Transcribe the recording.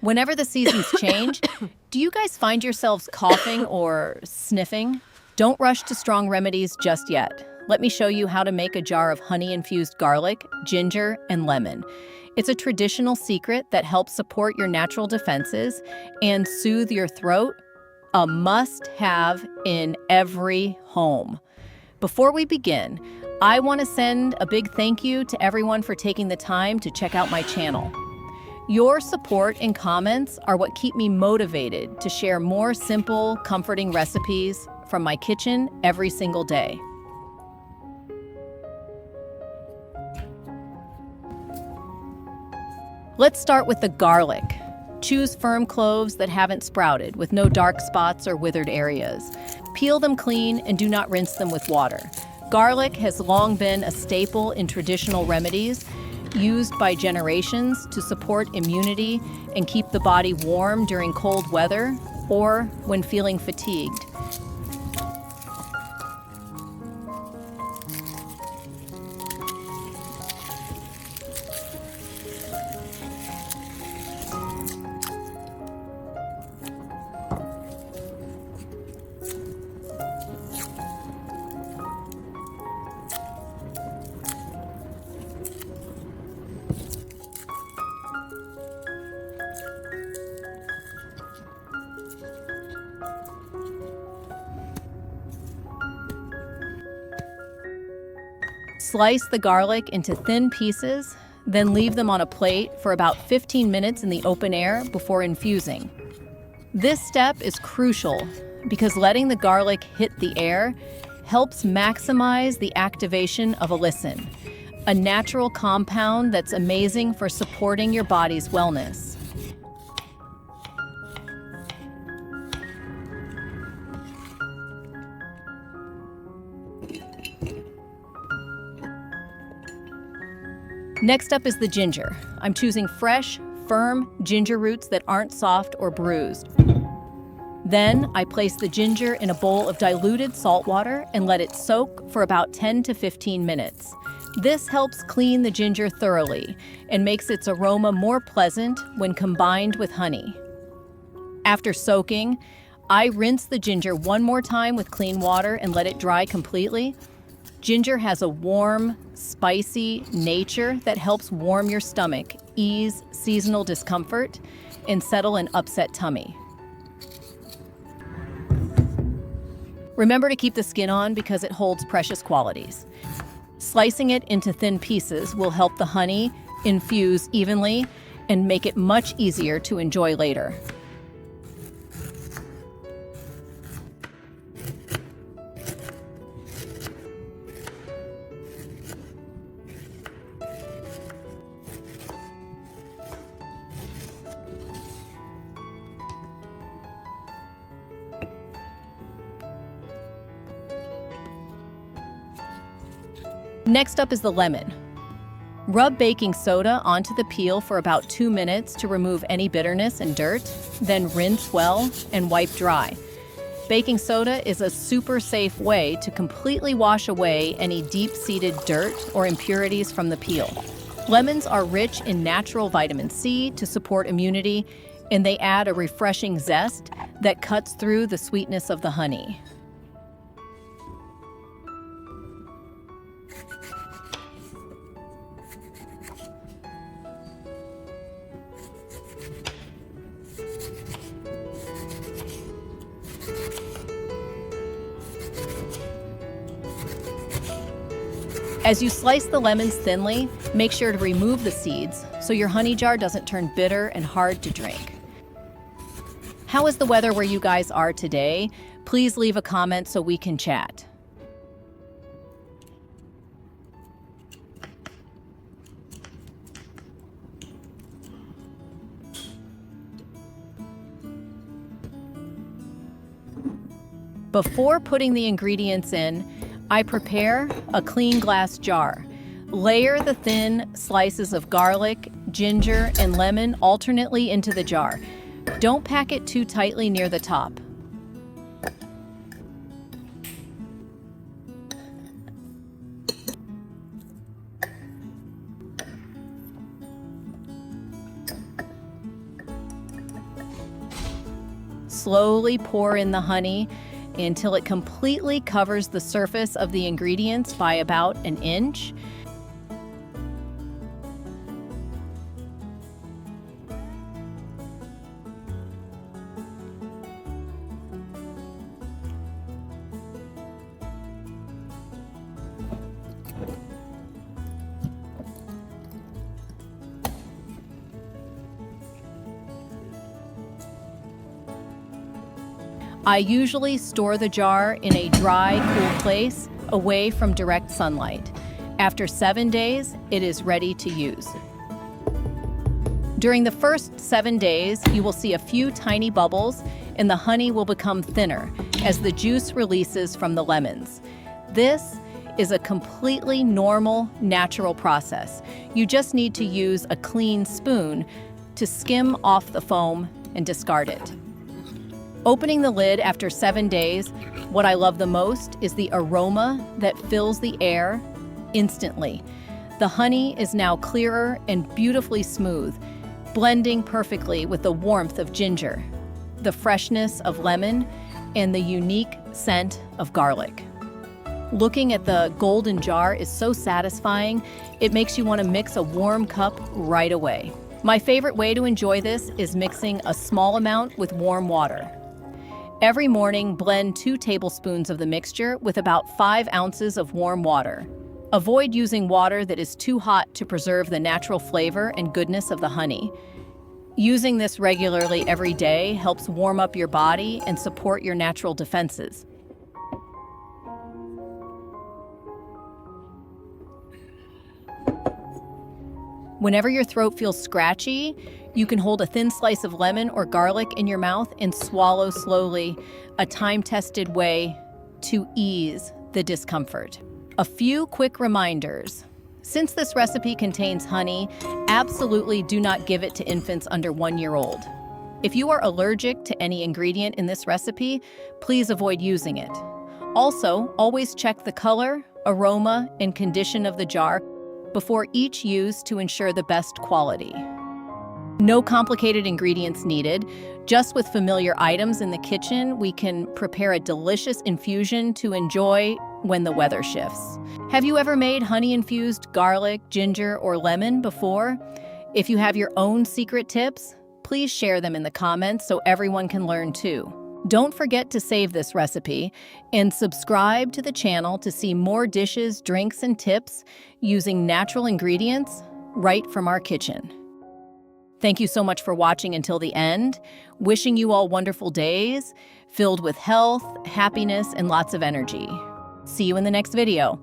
Whenever the seasons change, do you guys find yourselves coughing or sniffing? Don't rush to strong remedies just yet. Let me show you how to make a jar of honey-infused garlic, ginger, and lemon. It's a traditional secret that helps support your natural defenses and soothe your throat, a must-have in every home. Before we begin, I want to send a big thank you to everyone for taking the time to check out my channel. Your support and comments are what keep me motivated to share more simple, comforting recipes from my kitchen every single day. Let's start with the garlic. Choose firm cloves that haven't sprouted, with no dark spots or withered areas. Peel them clean and do not rinse them with water. Garlic has long been a staple in traditional remedies, used by generations to support immunity and keep the body warm during cold weather or when feeling fatigued. Slice the garlic into thin pieces, then leave them on a plate for about 15 minutes in the open air before infusing. This step is crucial because letting the garlic hit the air helps maximize the activation of allicin, a natural compound that's amazing for supporting your body's wellness. Next up is the ginger. I'm choosing fresh, firm ginger roots that aren't soft or bruised. Then I place the ginger in a bowl of diluted salt water and let it soak for about 10 to 15 minutes. This helps clean the ginger thoroughly and makes its aroma more pleasant when combined with honey. After soaking, I rinse the ginger one more time with clean water and let it dry completely. Ginger has a warm, spicy nature that helps warm your stomach, ease seasonal discomfort, and settle an upset tummy. Remember to keep the skin on because it holds precious qualities. Slicing it into thin pieces will help the honey infuse evenly and make it much easier to enjoy later. Next up is the lemon. Rub baking soda onto the peel for about 2 minutes to remove any bitterness and dirt, then rinse well and wipe dry. Baking soda is a super safe way to completely wash away any deep-seated dirt or impurities from the peel. Lemons are rich in natural vitamin C to support immunity, and they add a refreshing zest that cuts through the sweetness of the honey. As you slice the lemons thinly, make sure to remove the seeds so your honey jar doesn't turn bitter and hard to drink. How is the weather where you guys are today? Please leave a comment so we can chat. Before putting the ingredients in, I prepare a clean glass jar. Layer the thin slices of garlic, ginger, and lemon alternately into the jar. Don't pack it too tightly near the top. Slowly pour in the honey until it completely covers the surface of the ingredients by about an inch. I usually store the jar in a dry, cool place away from direct sunlight. After 7 days, it is ready to use. During the first 7 days, you will see a few tiny bubbles and the honey will become thinner as the juice releases from the lemons. This is a completely normal, natural process. You just need to use a clean spoon to skim off the foam and discard it. Opening the lid after 7 days, what I love the most is the aroma that fills the air instantly. The honey is now clearer and beautifully smooth, blending perfectly with the warmth of ginger, the freshness of lemon, and the unique scent of garlic. Looking at the golden jar is so satisfying, it makes you want to mix a warm cup right away. My favorite way to enjoy this is mixing a small amount with warm water. Every morning, blend 2 tablespoons of the mixture with about 5 ounces of warm water. Avoid using water that is too hot to preserve the natural flavor and goodness of the honey. Using this regularly every day helps warm up your body and support your natural defenses. Whenever your throat feels scratchy, you can hold a thin slice of lemon or garlic in your mouth and swallow slowly, a time-tested way to ease the discomfort. A few quick reminders. Since this recipe contains honey, absolutely do not give it to infants under 1 year old. If you are allergic to any ingredient in this recipe, please avoid using it. Also, always check the color, aroma, and condition of the jar before each use to ensure the best quality. No complicated ingredients needed. Just with familiar items in the kitchen, we can prepare a delicious infusion to enjoy when the weather shifts. Have you ever made honey-infused garlic, ginger, or lemon before? If you have your own secret tips, please share them in the comments so everyone can learn too. Don't forget to save this recipe and subscribe to the channel to see more dishes, drinks, and tips using natural ingredients right from our kitchen. Thank you so much for watching until the end. Wishing you all wonderful days filled with health, happiness, and lots of energy. See you in the next video.